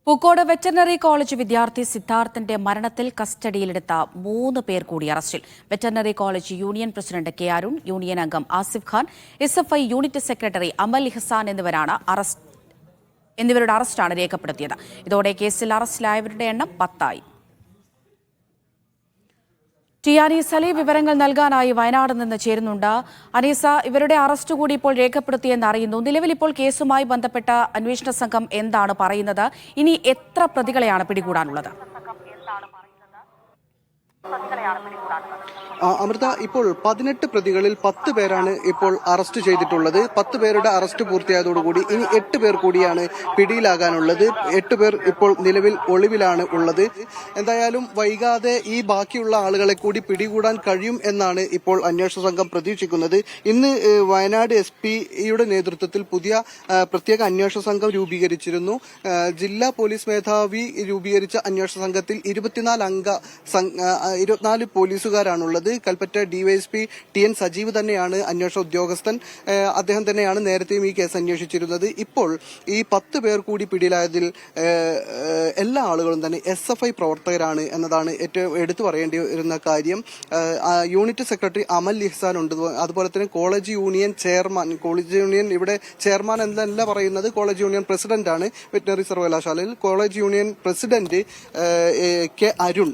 Pookode veterinary college വിദ്യാർത്ഥി സിദ്ധാർത്ഥിന്റെ മരണത്തിൽ കസ്റ്റഡിയിലെടുത്ത 3 പേർ കൂടി അറസ്റ്റിൽ. Veterinary college union president K Arun, union അംഗം Asif Khan, SFI unit secretary Amal Ihsan എന്നിവരുടെ അറസ്റ്റാണ് രേഖപ്പെടുത്തിയത്. ഇതോടെ കേസിൽ അറസ്റ്റിലായവരുടെ എണ്ണം 10 ആയി. ടി അനീസ് അലി വിവരങ്ങൾ നൽകാനായി വയനാട് നിന്ന് ചേരുന്നുണ്ട്. അനീസ, ഇവരുടെ അറസ്റ്റ് കൂടി ഇപ്പോൾ രേഖപ്പെടുത്തിയെന്ന് അറിയുന്നു. നിലവിൽ ഇപ്പോൾ കേസുമായി ബന്ധപ്പെട്ട അന്വേഷണ സംഘം എന്താണ് പറയുന്നത്? ഇനി എത്ര പ്രതികളെയാണ് പിടികൂടാനുള്ളത്? അമൃത, ഇപ്പോൾ 18 പ്രതികളിൽ 10 പേരാണ് ഇപ്പോൾ അറസ്റ്റ് ചെയ്തിട്ടുള്ളത്. 10 പേരുടെ അറസ്റ്റ് പൂർത്തിയായതോടുകൂടി ഇനി 8 പേർ കൂടിയാണ് പിടിയിലാകാനുള്ളത്. 8 പേർ ഇപ്പോൾ നിലവിൽ ഒളിവിലാണ് ഉള്ളത്. എന്തായാലും വൈകാതെ ഈ ബാക്കിയുള്ള ആളുകളെ കൂടി പിടികൂടാൻ കഴിയും എന്നാണ് ഇപ്പോൾ അന്വേഷണ സംഘം പ്രതീക്ഷിക്കുന്നത്. ഇന്ന് വയനാട് SP-യുടെ നേതൃത്വത്തിൽ പുതിയ പ്രത്യേക അന്വേഷണ സംഘം രൂപീകരിച്ചിരുന്നു. ജില്ലാ പോലീസ് മേധാവി രൂപീകരിച്ച അന്വേഷണ സംഘത്തിൽ 24 പോലീസുകാരാണുള്ളത്. കൽപ്പറ്റ DYSP TN സജീവ് തന്നെയാണ് അന്വേഷണ ഉദ്യോഗസ്ഥൻ. അദ്ദേഹം തന്നെയാണ് നേരത്തെയും ഈ കേസ് അന്വേഷിച്ചിരുന്നത്. ഇപ്പോൾ ഈ 10 പേർ കൂടി പിടിയിലായതിൽ എല്ലാ ആളുകളും തന്നെ SFI പ്രവർത്തകരാണ് എന്നതാണ് ഏറ്റവും എടുത്തു പറയേണ്ടി വരുന്ന കാര്യം. യൂണിറ്റ് സെക്രട്ടറി അമൽ ഇഹ്സാൻ ഉണ്ട്. അതുപോലെ തന്നെ college union chairman, college union ഇവിടെ ചെയർമാൻ എന്നല്ല പറയുന്നത്, കോളേജ് യൂണിയൻ പ്രസിഡന്റ് ആണ് വെറ്ററിനറി സർവകലാശാലയിൽ. College union president K Arun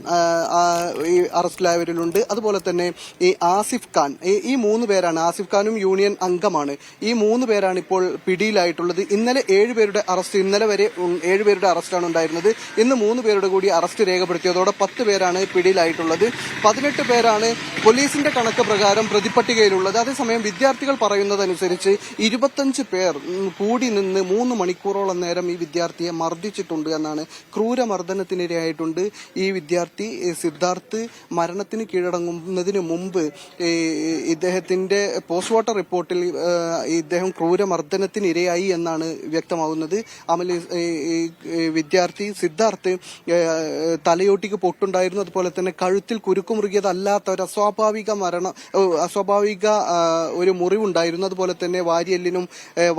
ഈ അറസ്റ്റിലായവരിലുണ്ട്. അതുപോലെ തന്നെ ഈ ആസിഫ് ഖാൻ, ഈ 3 പേരാണ്. ആസിഫ് ഖാനും യൂണിയൻ അംഗമാണ്. ഈ 3 പേരാണ് ഇപ്പോൾ പിടിയിലായിട്ടുള്ളത്. ഇന്നലെ 7 പേരുടെ അറസ്റ്റ്, ഇന്നലെ വരെ 7 പേരുടെ അറസ്റ്റാണ് ഉണ്ടായിരുന്നത്. ഇന്ന് 3 പേരുടെ കൂടി അറസ്റ്റ് രേഖപ്പെടുത്തിയതോടെ 10 പേരാണ് പിടിയിലായിട്ടുള്ളത്. 18 പേരാണ് പോലീസിന്റെ കണക്ക് പ്രകാരം പ്രതിപട്ടികയിലുള്ളത്. അതേസമയം വിദ്യാർത്ഥികൾ പറയുന്നതനുസരിച്ച് 25 പേർ കൂടി നിന്ന് 3 മണിക്കൂറോളം നേരം ഈ വിദ്യാർത്ഥിയെ മർദ്ദിച്ചിട്ടുണ്ട് എന്നാണ്. ക്രൂരമർദ്ദനത്തിനിരയായിട്ടുണ്ട് ഈ വിദ്യാർത്ഥി സിദ്ധാർത്ഥ്. മരണത്തിന് കീഴടങ്ങുന്നതിന് മുമ്പ് ഇദ്ദേഹത്തിന്റെ പോസ്റ്റ്മോർട്ടം റിപ്പോർട്ടിൽ ഇദ്ദേഹം ക്രൂരമർദ്ദനത്തിനിരയായി എന്നാണ് വ്യക്തമാകുന്നത്. വിദ്യാർത്ഥി സിദ്ധാർത്ഥ് തലയോട്ടിക്ക് പൊട്ടുണ്ടായിരുന്നു. അതുപോലെ തന്നെ കഴുത്തിൽ കുരുക്കുമുറുകിയതല്ലാത്ത ഒരു അസ്വാഭാവിക ഒരു മുറിവുണ്ടായിരുന്നു. അതുപോലെ തന്നെ വാരിയെല്ലിനും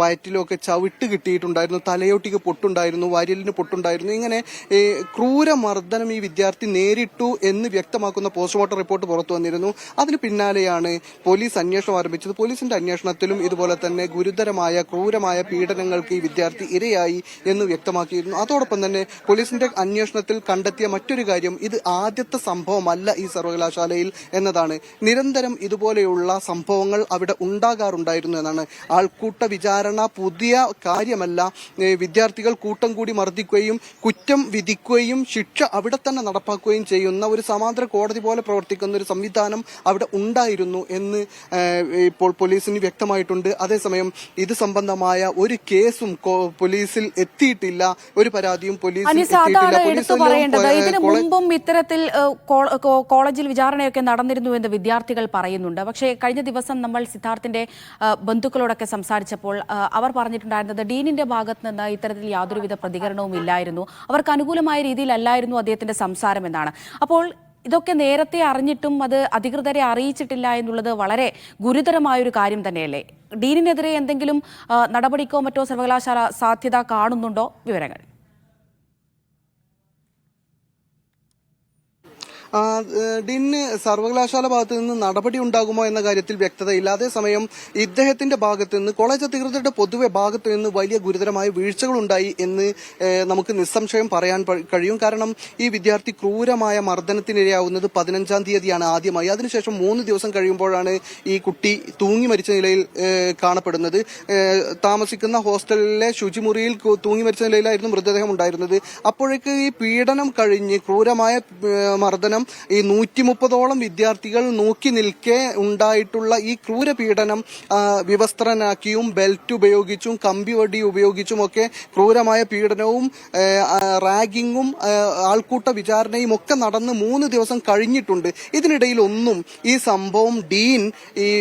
വയറ്റിലും ഒക്കെ ചവിട്ട് കിട്ടിയിട്ടുണ്ടായിരുന്നു. തലയോട്ടിക്ക് പൊട്ടുണ്ടായിരുന്നു, വാരിയെല്ലിന് പൊട്ടുണ്ടായിരുന്നു. ഇങ്ങനെ ക്രൂരമർദ്ദനം ഈ വിദ്യാർത്ഥി നേരിട്ടു എന്ന് വ്യക്തമാക്കുന്ന പോസ്റ്റ്മോർട്ടം റിപ്പോർട്ട് പുറത്തു വന്നിരുന്നു. അതിന് പിന്നാലെയാണ് പോലീസ് അന്വേഷണം ആരംഭിച്ചത്. പോലീസിന്റെ അന്വേഷണത്തിലും ഇതുപോലെ തന്നെ ഗുരുതരമായ ക്രൂരമായ പീഡനങ്ങൾക്ക് ഈ വിദ്യാർത്ഥി ഇരയായി എന്ന് വ്യക്തമാക്കിയിരുന്നു. അതോടൊപ്പം തന്നെ പോലീസിന്റെ അന്വേഷണത്തിൽ കണ്ടെത്തിയ മറ്റൊരു കാര്യം, ഇത് ആദ്യത്തെ സംഭവമല്ല ഈ സർവകലാശാലയിൽ എന്നതാണ്. നിരന്തരം ഇതുപോലെയുള്ള സംഭവങ്ങൾ അവിടെ ഉണ്ടാകാറുണ്ടായിരുന്നു എന്നാണ്. ആൾക്കൂട്ട വിചാരണ പുതിയ കാര്യമല്ല. വിദ്യാർത്ഥികൾ കൂട്ടം കൂടി മർദ്ദിക്കുകയും കുറ്റം വിധിക്കുകയും ശിക്ഷ അവിടെ തന്നെ നടപ്പാക്കുകയും ചെയ്യുന്ന ഒരു സമാന്തര കോടതി പോലെ പ്രവർത്തിക്കുന്ന ഒരു സംവിധാനം അവിടെ ഉണ്ടായിരുന്നു എന്ന് ഇപ്പോൾ പോലീസിന് വ്യക്തമായിട്ടുണ്ട്. അതേസമയം ഇത് സംബന്ധമായ ഒരു കേസും പോലീസിൽ എത്തിയിട്ടില്ല, ഒരു പരാതിയും പോലീസിൽ എത്തിയിട്ടില്ല. ഇതിനു മുമ്പും ഇത്തരത്തിൽ കോളേജിൽ വിചാരണയൊക്കെ നടന്നിരുന്നു എന്ന് വിദ്യാർത്ഥികൾ പറയുന്നുണ്ട്. പക്ഷേ കഴിഞ്ഞ ദിവസം നമ്മൾ സിദ്ധാർത്ഥിന്റെ ബന്ധുക്കളോടൊക്കെ സംസാരിച്ചപ്പോൾ അവർ പറഞ്ഞിട്ടുണ്ടായിരുന്നത് ഡീനിന്റെ ഭാഗത്ത് നിന്ന് ഇത്തരത്തിൽ യാതൊരുവിധ പ്രതികരണവും ഇല്ലായിരുന്നു, അവർക്ക് അനുകൂലമായ രീതിയിലല്ലായിരുന്നു അദ്ദേഹത്തിന്റെ സംസാരം എന്നാണ്. അപ്പോൾ ഇതൊക്കെ നേരത്തെ അറിഞ്ഞിട്ടും അത് അധികൃതരെ അറിയിച്ചിട്ടില്ല എന്നുള്ളത് വളരെ ഗുരുതരമായൊരു കാര്യം തന്നെയല്ലേ? ഡീനിനെതിരെ എന്തെങ്കിലും നടപടിക്കോ മറ്റോ സർവകലാശാല സാധ്യത കാണുന്നുണ്ടോ? വിവരങ്ങൾ. ഡീനിന് സർവകലാശാല ഭാഗത്ത് നിന്ന് നടപടി ഉണ്ടാകുമോ എന്ന കാര്യത്തിൽ വ്യക്തതയില്ല. അതേസമയം ഇദ്ദേഹത്തിന്റെ ഭാഗത്ത് നിന്ന്, കോളേജ് അധികൃതരുടെ പൊതുവെ ഭാഗത്ത് നിന്ന് വലിയ ഗുരുതരമായ വീഴ്ചകളുണ്ടായി എന്ന് നമുക്ക് നിസ്സംശയം പറയാൻ കഴിയും. കാരണം ഈ വിദ്യാർത്ഥി ക്രൂരമായ മർദ്ദനത്തിനിരയാവുന്നത് 15-ാം തീയതിയാണ് ആദ്യമായി. അതിനുശേഷം 3 ദിവസം കഴിയുമ്പോഴാണ് ഈ കുട്ടി തൂങ്ങി മരിച്ച നിലയിൽ കാണപ്പെടുന്നത്. താമസിക്കുന്ന ഹോസ്റ്റലിലെ ശുചിമുറിയിൽ തൂങ്ങി മരിച്ച നിലയിലായിരുന്നു മൃതദേഹം ഉണ്ടായിരുന്നത്. അപ്പോഴേക്ക് ഈ പീഡനം കഴിഞ്ഞ് ക്രൂരമായ മർദ്ദനം ഈ 130ഓളം വിദ്യാർത്ഥികൾ നോക്കി നിൽക്കെ ഉണ്ടായിട്ടുള്ള ഈ ക്രൂരപീഡനം വിവസ്ത്രനാക്കിയും ബെൽറ്റ് ഉപയോഗിച്ചും കമ്പിവടി ഉപയോഗിച്ചും ഒക്കെ ക്രൂരമായ പീഡനവും റാഗിങ്ങും ആൾക്കൂട്ട വിചാരണയും ഒക്കെ നടന്ന് 3 ദിവസം കഴിഞ്ഞിട്ടുണ്ട്. ഇതിനിടയിൽ ഒന്നും ഈ സംഭവം ഡീൻ ഈ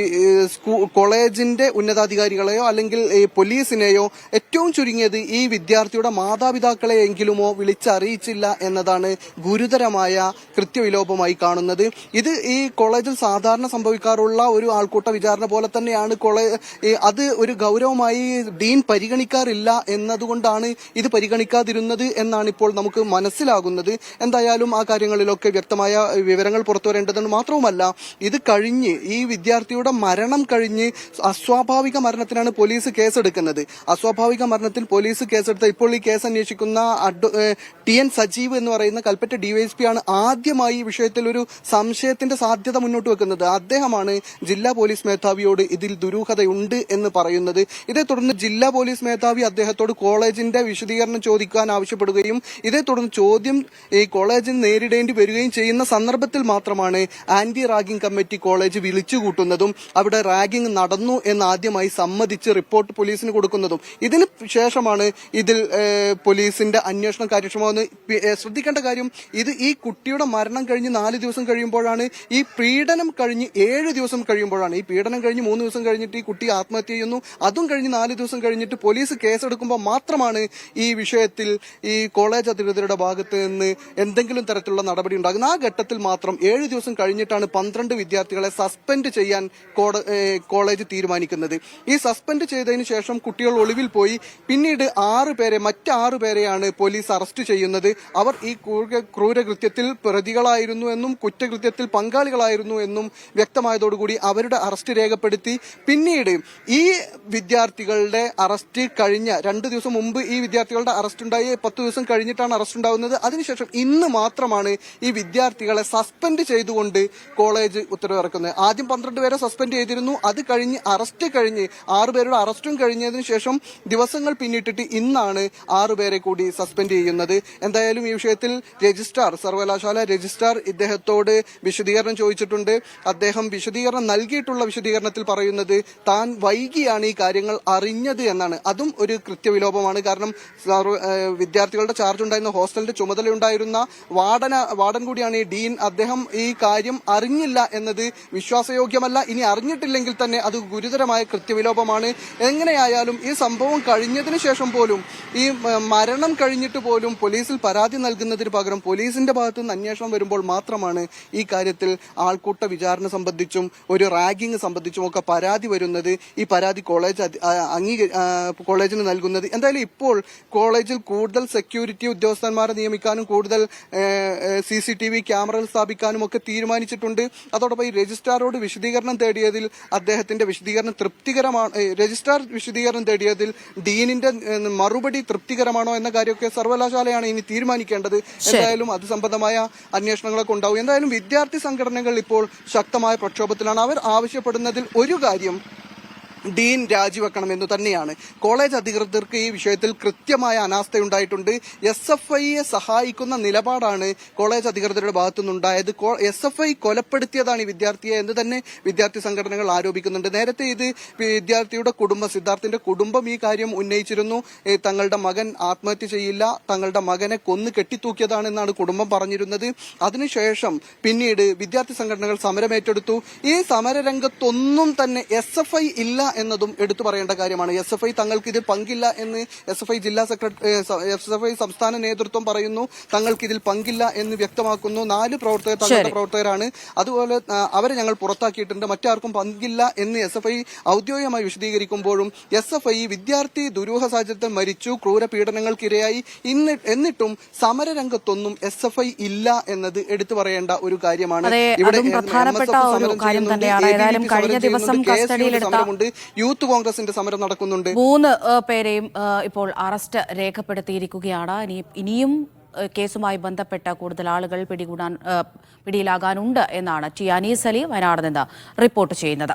കോളേജിന്റെ ഉന്നതാധികാരികളെയോ അല്ലെങ്കിൽ പോലീസിനെയോ ഏറ്റവും ചുരുങ്ങിയത് ഈ വിദ്യാർത്ഥിയുടെ മാതാപിതാക്കളെയെങ്കിലുമോ വിളിച്ചറിയിച്ചില്ല എന്നതാണ് ഗുരുതരമായ കൃത്യവിലോപം കൃത്യവിലോപമായി കാണുന്നത്. ഇത് ഈ കോളേജിൽ സാധാരണ സംഭവിക്കാറുള്ള ഒരു ആൾക്കൂട്ട വിചാരണ പോലെ തന്നെയാണ്. അത് ഒരു ഗൗരവമായി ഡീൻ പരിഗണിക്കാറില്ല എന്നതുകൊണ്ടാണ് ഇത് പരിഗണിക്കാതിരുന്നത് എന്നാണ് ഇപ്പോൾ നമുക്ക് മനസ്സിലാകുന്നത്. എന്തായാലും ആ കാര്യങ്ങളിലൊക്കെ വ്യക്തമായ വിവരങ്ങൾ പുറത്തുവരേണ്ടതുണ്ട്. മാത്രവുമല്ല, ഇത് കഴിഞ്ഞ് ഈ വിദ്യാർത്ഥിയുടെ മരണം കഴിഞ്ഞ് അസ്വാഭാവിക മരണത്തിനാണ് പോലീസ് കേസെടുക്കുന്നത്. അസ്വാഭാവിക മരണത്തിൽ പോലീസ് കേസെടുത്ത ഇപ്പോൾ ഈ കേസ് അന്വേഷിക്കുന്ന TN സജീവ് എന്ന് പറയുന്ന കൽപ്പറ്റ ഡിവൈഎസ്പി ആണ് ആദ്യമായി ഈ വിഷയത്തിൽ ഒരു സംശയത്തിന്റെ സാധ്യത മുന്നോട്ട് വെക്കുന്നത്. അദ്ദേഹമാണ് ജില്ലാ പോലീസ് മേധാവിയോട് ഇതിൽ ദുരൂഹതയുണ്ട് എന്ന് പറയുന്നത്. ഇതേ തുടർന്ന് ജില്ലാ പോലീസ് മേധാവി അദ്ദേഹത്തോട് കോളേജിന്റെ വിശദീകരണം ചോദിക്കാൻ ആവശ്യപ്പെടുകയും ഇതേ തുടർന്ന് ചോദ്യം ഈ കോളേജിൽ നേരിടേണ്ടി വരികയും ചെയ്യുന്ന സന്ദർഭത്തിൽ മാത്രമാണ് ആന്റി റാഗിംഗ് കമ്മിറ്റി കോളേജ് വിളിച്ചുകൂട്ടുന്നതും അവിടെ റാഗിംഗ് നടന്നു എന്ന് ആദ്യമായി സമ്മതിച്ച് റിപ്പോർട്ട് പോലീസിന് കൊടുക്കുന്നതും. ഇതിന് ശേഷമാണ് ഇതിൽ പോലീസിന്റെ അന്വേഷണം കാര്യക്ഷമമാകുന്നത്. ശ്രദ്ധിക്കേണ്ട കാര്യം, ഇത് ഈ കുട്ടിയുടെ മരണം കഴിഞ്ഞ് 4 ദിവസം കഴിയുമ്പോഴാണ്, ഈ പീഡനം കഴിഞ്ഞ് 7 ദിവസം കഴിയുമ്പോഴാണ്, ഈ പീഡനം കഴിഞ്ഞ് 3 ദിവസം കഴിഞ്ഞിട്ട് ഈ കുട്ടി ആത്മഹത്യ ചെയ്യുന്നു. അതും കഴിഞ്ഞ് 4 ദിവസം കഴിഞ്ഞിട്ട് പോലീസ് കേസെടുക്കുമ്പോൾ മാത്രമാണ് ഈ വിഷയത്തിൽ ഈ കോളേജ് അധികൃതരുടെ ഭാഗത്ത് നിന്ന് എന്തെങ്കിലും തരത്തിലുള്ള നടപടി ഉണ്ടാകുന്നത്. ആ ഘട്ടത്തിൽ മാത്രം 7 ദിവസം കഴിഞ്ഞിട്ടാണ് 12 വിദ്യാർത്ഥികളെ സസ്പെൻഡ് ചെയ്യാൻ കോളേജ് തീരുമാനിക്കുന്നത്. ഈ സസ്പെൻഡ് ചെയ്തതിന് ശേഷം കുട്ടികൾ ഒളിവിൽ പോയി. പിന്നീട് മറ്റ് 6 പേരെയാണ് പോലീസ് അറസ്റ്റ് ചെയ്യുന്നത്. അവർ ഈ ക്രൂരകൃത്യത്തിൽ പ്രതികളായിരുന്നു എന്നും കുറ്റകൃത്യത്തിൽ പങ്കാളികളായിരുന്നു എന്നും വ്യക്തമായതോടുകൂടി അവരുടെ അറസ്റ്റ് രേഖപ്പെടുത്തി. പിന്നീട് ഈ വിദ്യാർത്ഥികളുടെ അറസ്റ്റ് കഴിഞ്ഞ 2 ദിവസം മുമ്പ് ഈ വിദ്യാർത്ഥികളുടെ അറസ്റ്റ് ഉണ്ടായി. 10 ദിവസം കഴിഞ്ഞിട്ടാണ് അറസ്റ്റ് ഉണ്ടാകുന്നത്. അതിനുശേഷം ഇന്ന് മാത്രമാണ് ഈ വിദ്യാർത്ഥികളെ സസ്പെൻഡ് ചെയ്തുകൊണ്ട് കോളേജ് ഉത്തരവിറക്കുന്നത്. ആദ്യം 12 പേരെ സസ്പെൻഡ് ചെയ്തിരുന്നു. അത് കഴിഞ്ഞ് അറസ്റ്റ് കഴിഞ്ഞ് 6 പേരുടെ അറസ്റ്റും കഴിഞ്ഞതിന് ശേഷം ദിവസങ്ങൾ പിന്നിട്ടിട്ട് ഇന്നാണ് 6 പേരെ കൂടി സസ്പെൻഡ് ചെയ്യുന്നത്. എന്തായാലും ഈ വിഷയത്തിൽ സർവകലാശാല രജിസ്ട്രാർ ഇദ്ദേഹത്തോട് വിശദീകരണം ചോദിച്ചിട്ടുണ്ട്. അദ്ദേഹം വിശദീകരണം നൽകിയിട്ടുള്ള വിശദീകരണത്തിൽ പറയുന്നത് താൻ വൈകിയാണ് ഈ കാര്യങ്ങൾ അറിഞ്ഞത് എന്നാണ്. അതും ഒരു കൃത്യവിലോപമാണ്. കാരണം വിദ്യാർത്ഥികളുടെ ചാർജ് ഉണ്ടായിരുന്ന ഹോസ്റ്റലിന്റെ ചുമതലയുണ്ടായിരുന്ന വാർഡൻ കൂടിയാണ് ഈ ഡീൻ. അദ്ദേഹം ഈ കാര്യം അറിഞ്ഞില്ല എന്നത് വിശ്വാസയോഗ്യമല്ല. ഇനി അറിഞ്ഞിട്ടില്ലെങ്കിൽ തന്നെ അത് ഗുരുതരമായ കൃത്യവിലോപമാണ്. എങ്ങനെയായാലും ഈ സംഭവം കഴിഞ്ഞതിന് ശേഷം പോലും, ഈ മരണം കഴിഞ്ഞിട്ട് പോലും പോലീസിൽ പരാതി നൽകുന്നതിന് പകരം പോലീസിന്റെ ഭാഗത്തു നിന്ന് അന്വേഷണം വരുമ്പോൾ മാത്രമാണ് ഈ കാര്യത്തിൽ ആൾക്കൂട്ട വിചാരണ സംബന്ധിച്ചും ഒരു റാഗിംഗ് സംബന്ധിച്ചും ഒക്കെ പരാതി വരുന്നത്. ഈ പരാതി കോളേജിന് നൽകുന്നത്. എന്തായാലും ഇപ്പോൾ കോളേജിൽ കൂടുതൽ സെക്യൂരിറ്റി ഉദ്യോഗസ്ഥന്മാരെ നിയമിക്കാനും കൂടുതൽ CCTV ക്യാമറകൾ സ്ഥാപിക്കാനും ഒക്കെ തീരുമാനിച്ചിട്ടുണ്ട്. അതോടൊപ്പം ഈ രജിസ്ട്രാറോട് വിശദീകരണം തേടിയതിൽ അദ്ദേഹത്തിന്റെ വിശദീകരണം തൃപ്തികരമാണ്. രജിസ്ട്രാർ വിശദീകരണം തേടിയതിൽ ഡീനിന്റെ മറുപടി തൃപ്തികരമാണോ എന്ന കാര്യമൊക്കെ സർവകലാശാലയാണ് ഇനി തീരുമാനിക്കേണ്ടത്. എന്തായാലും അത് സംബന്ധമായ അന്വേഷണങ്ങളൊക്കെ ഉണ്ടാവും. എന്തായാലും വിദ്യാർത്ഥി സംഘടനകൾ ഇപ്പോൾ ശക്തമായ പ്രക്ഷോഭത്തിലാണ്. അവർ ആവശ്യപ്പെടുന്നതിൽ ഒരു കാര്യം ഡീൻ രാജിവെക്കണമെന്ന് തന്നെയാണ്. കോളേജ് അധികൃതർക്ക് ഈ വിഷയത്തിൽ കൃത്യമായ അനാസ്ഥയുണ്ടായിട്ടുണ്ട്. SFIയെ സഹായിക്കുന്ന നിലപാടാണ് കോളേജ് അധികൃതരുടെ ഭാഗത്തുനിന്നുണ്ടായത്. SFI കൊലപ്പെടുത്തിയതാണ് ഈ വിദ്യാർത്ഥിയെ എന്ന് തന്നെ വിദ്യാർത്ഥി സംഘടനകൾ ആരോപിക്കുന്നുണ്ട്. നേരത്തെ ഇത് വിദ്യാർത്ഥിയുടെ സിദ്ധാർത്ഥിന്റെ കുടുംബം ഈ കാര്യം ഉന്നയിച്ചിരുന്നു. തങ്ങളുടെ മകൻ ആത്മഹത്യ ചെയ്യില്ല, തങ്ങളുടെ മകനെ കൊന്നു കെട്ടിത്തൂക്കിയതാണെന്നാണ് കുടുംബം പറഞ്ഞിരുന്നത്. അതിനുശേഷം പിന്നീട് വിദ്യാർത്ഥി സംഘടനകൾ സമരമേറ്റെടുത്തു. ഈ സമരരംഗത്തൊന്നും തന്നെ SFI ഇല്ല എന്നതും എടുത്തു പറയേണ്ട കാര്യമാണ്. SFI തങ്ങൾക്ക് ഇതിൽ പങ്കില്ല എന്ന് SFI SFI സംസ്ഥാന നേതൃത്വം പറയുന്നു. തങ്ങൾക്ക് ഇതിൽ പങ്കില്ല എന്ന് വ്യക്തമാക്കുന്നു. 4 പ്രവർത്തകർ തങ്ങളുടെ പ്രവർത്തകരാണ്. അതുപോലെ അവരെ ഞങ്ങൾ പുറത്താക്കിയിട്ടുണ്ട്, മറ്റാർക്കും പങ്കില്ല എന്ന് SFI ഔദ്യോഗികമായി വിശദീകരിക്കുമ്പോഴും SFI വിദ്യാർത്ഥി ദുരൂഹ സാഹചര്യത്തിൽ മരിച്ചു, ക്രൂരപീഡനങ്ങൾക്കിരയായി, എന്നിട്ടും സമരരംഗത്തൊന്നും SFI ഇല്ല എന്നത് എടുത്തു പറയേണ്ട ഒരു കാര്യമാണ്. ഇവിടെ പ്രധാനപ്പെട്ട ഒരു കാര്യം തന്നെയാണ്. ഏതായാലും കഴിഞ്ഞ ദിവസം കസ്റ്റഡിയിലെടുത്ത യൂത്ത് കോൺഗ്രസിന്റെ സമരം നടക്കുന്നുണ്ട്. 3 പേരെയും ഇപ്പോൾ അറസ്റ്റ് രേഖപ്പെടുത്തിയിരിക്കുകയാണ്. ഇനിയും കേസുമായി ബന്ധപ്പെട്ട കൂടുതൽ ആളുകൾ പിടിയിലാകാനുണ്ട് എന്നാണ് T. അനീസ് അലി വയനാട് നിന്ന് റിപ്പോർട്ട് ചെയ്യുന്നത്.